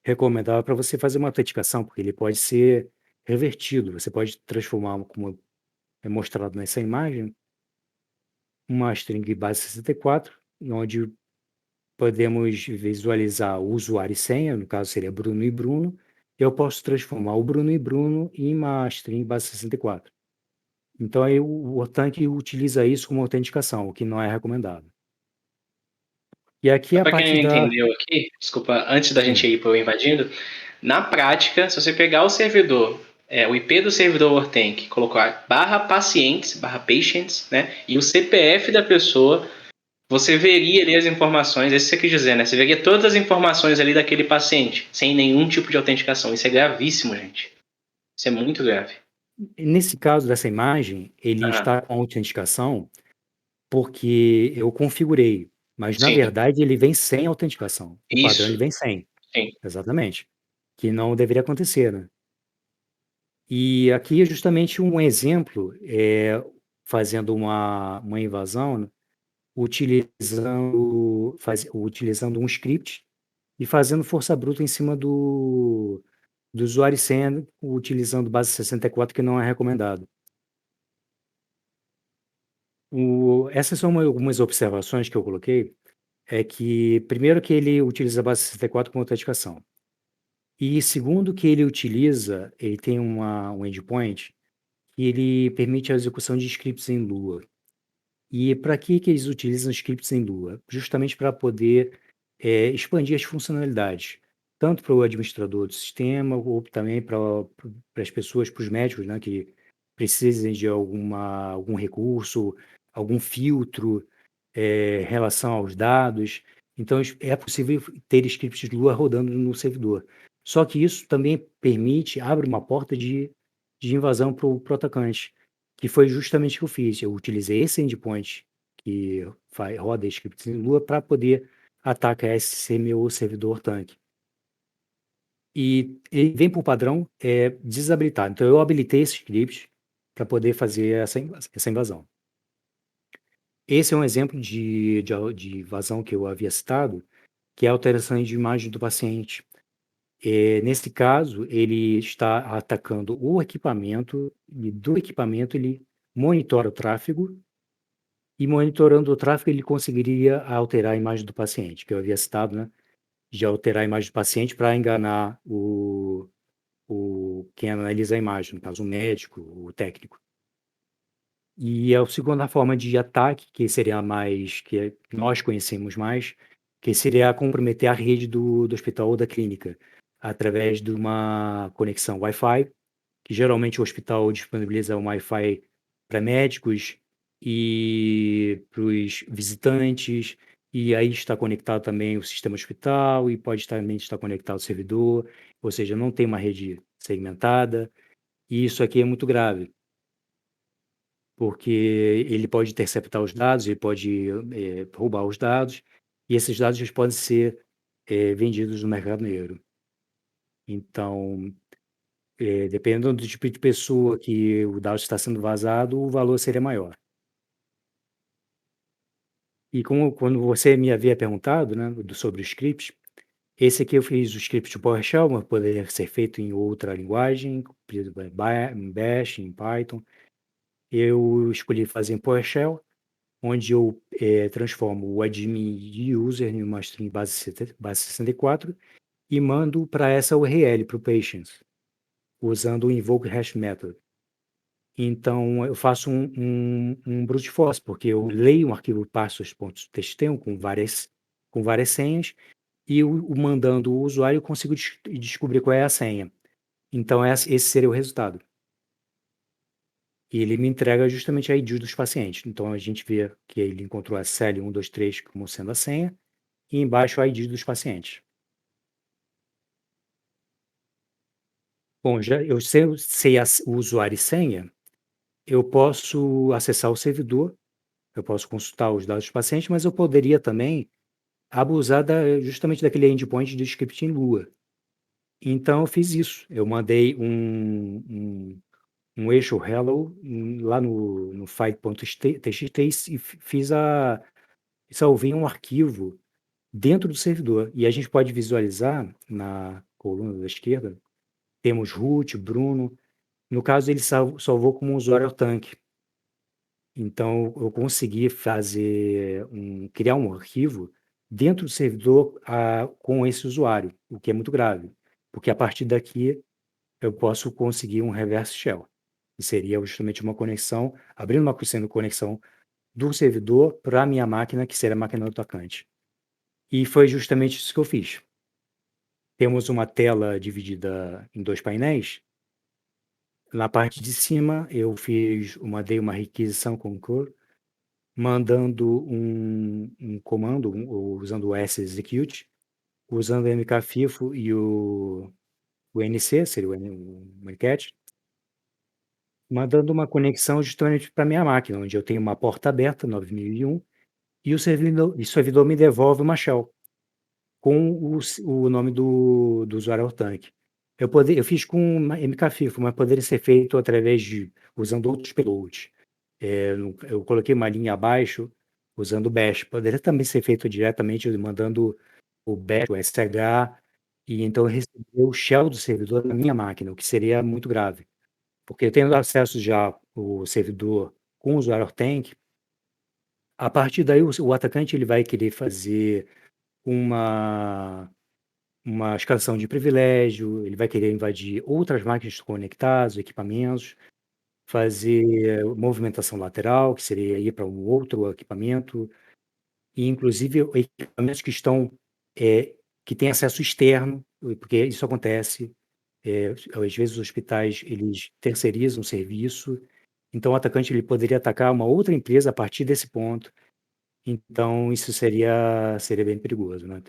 recomendável para você fazer uma autenticação, porque ele pode ser revertido. Você pode transformar, como é mostrado nessa imagem, uma string base 64, onde podemos visualizar o usuário e senha, no caso seria Bruno e Bruno. Eu posso transformar o Bruno e Bruno em uma string base 64. Então aí o Tank utiliza isso como autenticação, o que não é recomendado. E aqui Só a para quem parte não da... entendeu aqui, desculpa, antes da gente Sim, ir para o invadindo, na prática, se você pegar o servidor, o IP do servidor Wartank, colocar barra pacientes, barra patients, né, e o CPF da pessoa, você veria ali as informações, é isso que você quer dizer, né? Você veria todas as informações ali daquele paciente, sem nenhum tipo de autenticação. Isso é gravíssimo, gente. Isso é muito grave. nesse caso dessa imagem, ele Aham. está com autenticação porque eu configurei, mas na Sim, verdade ele vem sem autenticação. O padrão ele isso. vem sem, Sim. exatamente, que não deveria acontecer, né? E aqui é justamente um exemplo, fazendo uma invasão, né, utilizando um script e fazendo força bruta em cima do usuário e senha, utilizando base 64, que não é recomendado. Essas são algumas observações que eu coloquei, é que, primeiro, que ele utiliza a base 64 como autenticação. E segundo, que ele tem um endpoint que ele permite a execução de scripts em Lua. E para que eles utilizam scripts em Lua? Justamente para poder expandir as funcionalidades, tanto para o administrador do sistema, ou também para as pessoas, para os médicos, né, que precisem de algum recurso, algum filtro em relação aos dados. Então, é possível ter scripts de Lua rodando no servidor. Só que isso também abre uma porta de invasão para o atacante, que foi justamente o que eu fiz. Eu utilizei esse endpoint que roda scripts em Lua para poder atacar esse meu servidor tanque. E ele vem por padrão desabilitado. Então, eu habilitei esse script para poder fazer essa invasão. Esse é um exemplo de invasão que eu havia citado, que é a alteração de imagem do paciente. Nesse caso, ele está atacando o equipamento, e do equipamento ele monitora o tráfego, e monitorando o tráfego ele conseguiria alterar a imagem do paciente, que eu havia citado, né? De alterar a imagem do paciente para enganar quem analisa a imagem, no caso o médico, o técnico. E a segunda forma de ataque, que seria a mais, nós conhecemos mais, que seria comprometer a rede do hospital ou da clínica, através de uma conexão Wi-Fi, que geralmente o hospital disponibiliza um Wi-Fi para médicos e para os visitantes, e aí está conectado também o sistema hospital e pode também estar conectado ao servidor, ou seja, não tem uma rede segmentada, e isso aqui é muito grave, porque ele pode interceptar os dados, ele pode roubar os dados, e esses dados eles podem ser vendidos no mercado negro. Então, dependendo do tipo de pessoa que o dado está sendo vazado, o valor seria maior. E quando você me havia perguntado, né, sobre o script, esse aqui eu fiz o script de PowerShell, mas poderia ser feito em outra linguagem, por exemplo, em Bash, em Python. Eu escolhi fazer em PowerShell, onde eu transformo o admin user em uma string base 64 e mando para essa URL, para o patients, usando o invoke hash method. Então, eu faço um brute force, porque eu leio um arquivo passos.txt com várias senhas, e mandando o usuário, eu consigo descobrir qual é a senha. Então, esse seria o resultado. E ele me entrega justamente a ID dos pacientes. Então, a gente vê que ele encontrou a CL123 como sendo a senha, e embaixo a ID dos pacientes. Bom, já eu sei o usuário e senha, eu posso acessar o servidor, eu posso consultar os dados dos pacientes, mas eu poderia também abusar justamente daquele endpoint de script em Lua. Então eu fiz isso, eu mandei um eixo hello lá no file.txt e salvei um arquivo dentro do servidor. E a gente pode visualizar na coluna da esquerda, temos root, Bruno. No caso, ele salvou como usuário tanque. Então, eu consegui criar um arquivo dentro do servidor com esse usuário, o que é muito grave, porque a partir daqui eu posso conseguir um reverse shell, que seria justamente uma conexão, abrindo uma sendo conexão do servidor para a minha máquina, que seria a máquina do atacante. E foi justamente isso que eu fiz. Temos uma tela dividida em dois painéis. Na parte de cima, dei uma requisição concur, mandando um comando, usando o sexecute, usando o mkfifo e o NC, seria o Mcat, mandando uma conexão justamente para minha máquina, onde eu tenho uma porta aberta, 9001, e o servidor me devolve uma shell com o nome do usuário ao tanque. Eu fiz com uma mkfifo, mas poderia ser feito usando outros payloads. Eu coloquei uma linha abaixo usando o bash. Poderia também ser feito diretamente mandando o bash, o SH, e então receber o shell do servidor na minha máquina, o que seria muito grave. Porque eu tendo acesso já o servidor com o usuário tank, a partir daí o atacante ele vai querer fazer uma uma escalação de privilégio, ele vai querer invadir outras máquinas conectadas, equipamentos, fazer movimentação lateral, que seria ir para um outro equipamento, e inclusive equipamentos eh, que têm acesso externo, porque isso acontece, às vezes os hospitais eles terceirizam o serviço, então o atacante ele poderia atacar uma outra empresa a partir desse ponto, então isso seria bem perigoso, né.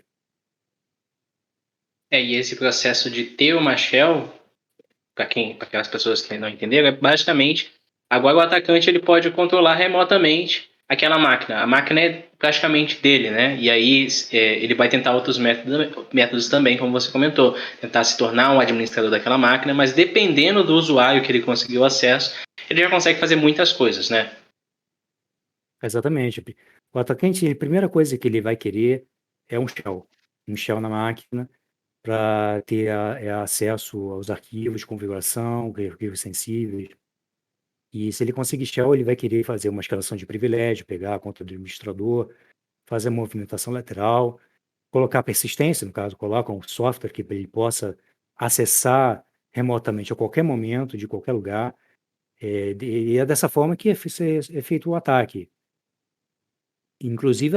E esse processo de ter uma shell, para aquelas pessoas que não entenderam, é basicamente agora o atacante ele pode controlar remotamente aquela máquina. A máquina é praticamente dele, né? E aí ele vai tentar outros métodos também, como você comentou, tentar se tornar um administrador daquela máquina, mas dependendo do usuário que ele conseguiu acesso, ele já consegue fazer muitas coisas, né? Exatamente. O atacante, a primeira coisa que ele vai querer é um shell na máquina para ter acesso aos arquivos, configuração, arquivos sensíveis. E se ele conseguir shell, ele vai querer fazer uma escalação de privilégio, pegar a conta do administrador, fazer a movimentação lateral, colocar persistência, no caso, coloca um software que ele possa acessar remotamente a qualquer momento, de qualquer lugar. E é dessa forma que é feito o ataque. Inclusive,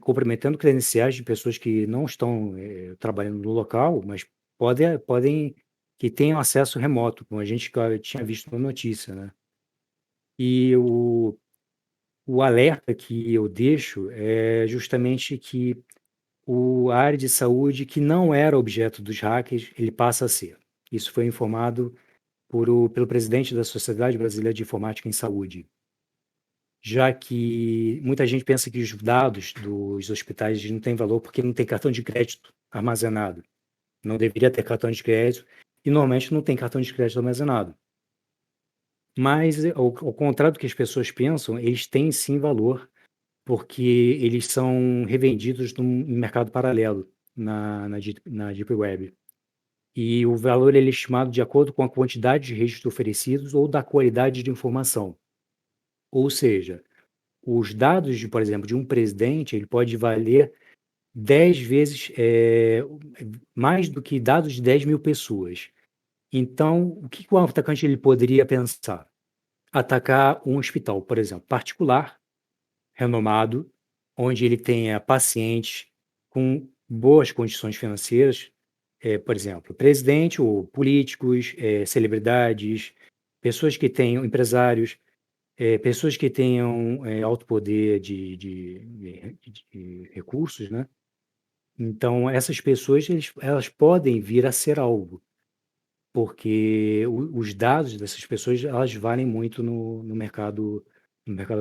comprometendo credenciais de pessoas que não estão, trabalhando no local, mas podem que tenham acesso remoto, como a gente tinha visto na notícia, né. E o alerta que eu deixo é justamente que a área de saúde que não era objeto dos hackers, ele passa a ser. Isso foi informado pelo presidente da Sociedade Brasileira de Informática em Saúde. Já que muita gente pensa que os dados dos hospitais não têm valor porque não tem cartão de crédito armazenado. Não deveria ter cartão de crédito e normalmente não tem cartão de crédito armazenado. Mas, ao contrário do que as pessoas pensam, eles têm sim valor, porque eles são revendidos no mercado paralelo, na Deep Web. E o valor ele é estimado de acordo com a quantidade de registros oferecidos ou da qualidade de informação. Ou seja, os dados por exemplo, de um presidente, ele pode valer 10 vezes, mais do que dados de 10.000 pessoas. Então, o que o atacante ele poderia pensar? Atacar um hospital, por exemplo, particular, renomado, onde ele tenha pacientes com boas condições financeiras, por exemplo, presidente ou políticos, celebridades, pessoas que tenham empresários, pessoas que tenham, alto poder de recursos, né. Então essas pessoas elas podem vir a ser alvo, porque os dados dessas pessoas, elas valem muito no mercado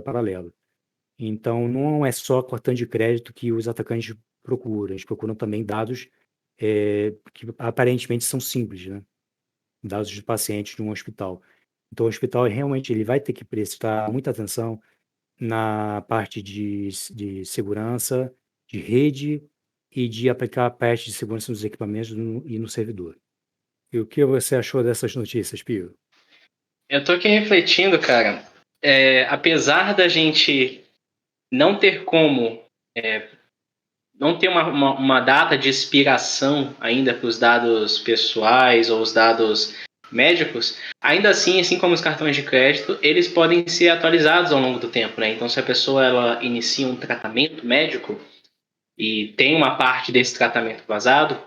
paralelo. Então não é só cartão de crédito que os atacantes procuram, eles procuram também dados, que aparentemente são simples, né, dados de pacientes de um hospital. Então, o hospital realmente ele vai ter que prestar muita atenção na parte de segurança, de rede e de aplicar patch de segurança nos equipamentos e no servidor. E o que você achou dessas notícias, Pio? Eu tô aqui refletindo, cara. Apesar da gente não ter como, não ter uma data de expiração ainda para os dados pessoais ou os dados médicos, ainda assim como os cartões de crédito, eles podem ser atualizados ao longo do tempo, né? Então, se a pessoa ela inicia um tratamento médico e tem uma parte desse tratamento vazado,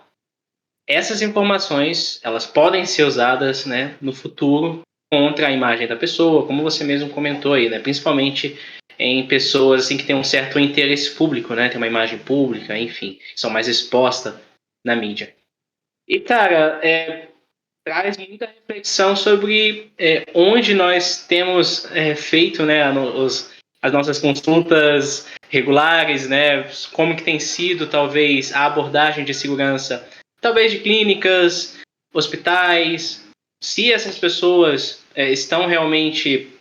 essas informações elas podem ser usadas, né, no futuro contra a imagem da pessoa, como você mesmo comentou aí, né, principalmente em pessoas assim que têm um certo interesse público, né, tem uma imagem pública, enfim, são mais expostas na mídia. E cara, traz muita reflexão sobre onde nós temos feito, né, as nossas consultas regulares, né, como que tem sido talvez a abordagem de segurança, talvez de clínicas, hospitais, se essas pessoas estão realmente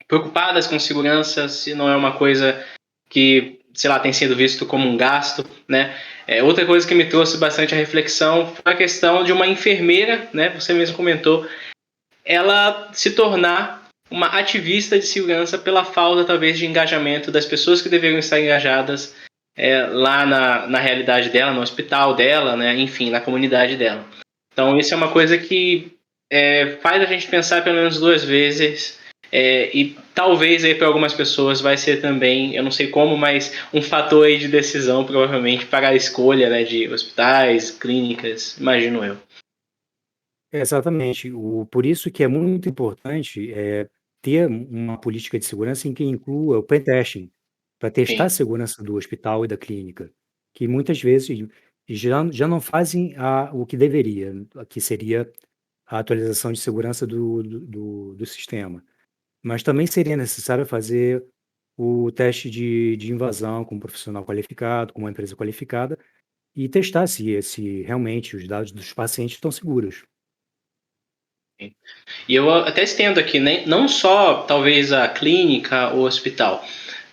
preocupadas com segurança, se não é uma coisa que, sei lá, tem sido visto como um gasto, né? Outra coisa que me trouxe bastante a reflexão foi a questão de uma enfermeira, né? Você mesmo comentou, ela se tornar uma ativista de segurança pela falta, talvez, de engajamento das pessoas que deveriam estar engajadas lá na realidade dela, no hospital dela, né? Enfim, na comunidade dela. Então, isso é uma coisa que faz a gente pensar pelo menos duas vezes e talvez aí para algumas pessoas vai ser também, eu não sei como, mas um fator aí de decisão provavelmente para a escolha, né, de hospitais, clínicas, imagino eu. Exatamente. Por isso que é muito importante ter uma política de segurança em que inclua o pentesting, para testar a Sim, segurança do hospital e da clínica, que muitas vezes já não fazem o que deveria, que seria a atualização de segurança do sistema. Mas também seria necessário fazer o teste de invasão com um profissional qualificado, com uma empresa qualificada, e testar se realmente os dados dos pacientes estão seguros. sim. E eu até estendo aqui, né, não só talvez a clínica ou hospital,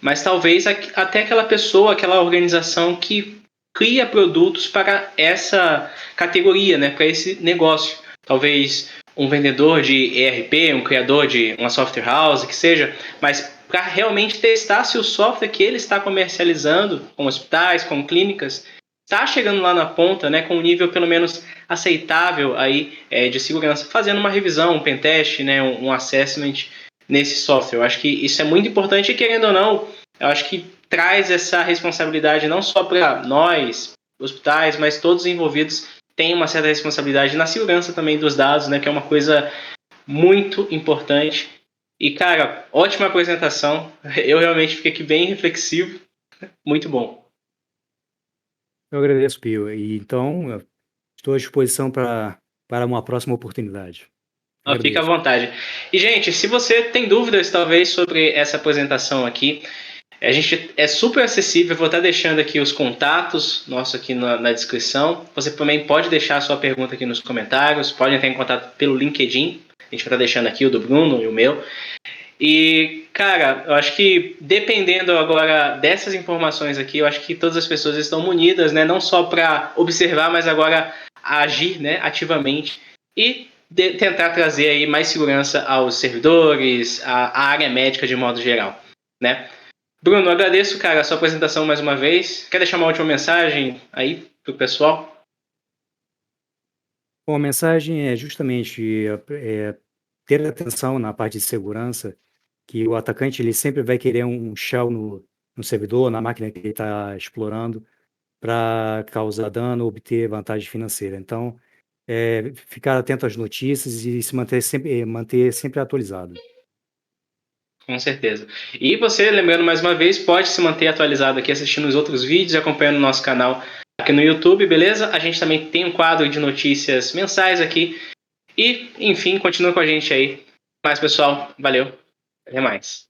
mas talvez até aquela pessoa, aquela organização que cria produtos para essa categoria, né, para esse negócio. Talvez um vendedor de ERP, um criador de uma software house, que seja, mas para realmente testar se o software que ele está comercializando com hospitais, com clínicas, está chegando lá na ponta, né, com um nível pelo menos aceitável aí de segurança, fazendo uma revisão, um pentest, né, um assessment nesse software. Eu acho que isso é muito importante e, querendo ou não, eu acho que traz essa responsabilidade não só para nós, hospitais, mas todos os envolvidos têm uma certa responsabilidade na segurança também dos dados, né, que é uma coisa muito importante. E, cara, ótima apresentação. Eu realmente fiquei aqui bem reflexivo. Muito bom. Eu agradeço, Pio. E então, eu estou à disposição para uma próxima oportunidade. Fica à Agradeço. vontade. E, gente, se você tem dúvidas, talvez, sobre essa apresentação aqui, a gente é super acessível. Vou estar deixando aqui os contatos nossos aqui na descrição. Você também pode deixar a sua pergunta aqui nos comentários, pode entrar em contato pelo LinkedIn. A gente vai estar deixando aqui o do Bruno e o meu. E, cara, eu acho que dependendo agora dessas informações aqui, eu acho que todas as pessoas estão munidas, né? Não só para observar, mas agora agir, né, ativamente e tentar trazer aí mais segurança aos servidores, à área médica de modo geral, né? Bruno, eu agradeço, cara, a sua apresentação mais uma vez. Quer deixar uma última mensagem aí pro pessoal? Bom, a mensagem é justamente ter atenção na parte de segurança, que o atacante ele sempre vai querer um shell no servidor, na máquina que ele está explorando, para causar dano, obter vantagem financeira. Então, ficar atento às notícias e se manter sempre atualizado. Com certeza. E você, lembrando mais uma vez, pode se manter atualizado aqui assistindo os outros vídeos e acompanhando o nosso canal aqui no YouTube, beleza? A gente também tem um quadro de notícias mensais aqui. E, enfim, continua com a gente aí. Mais, pessoal. Valeu. Até mais.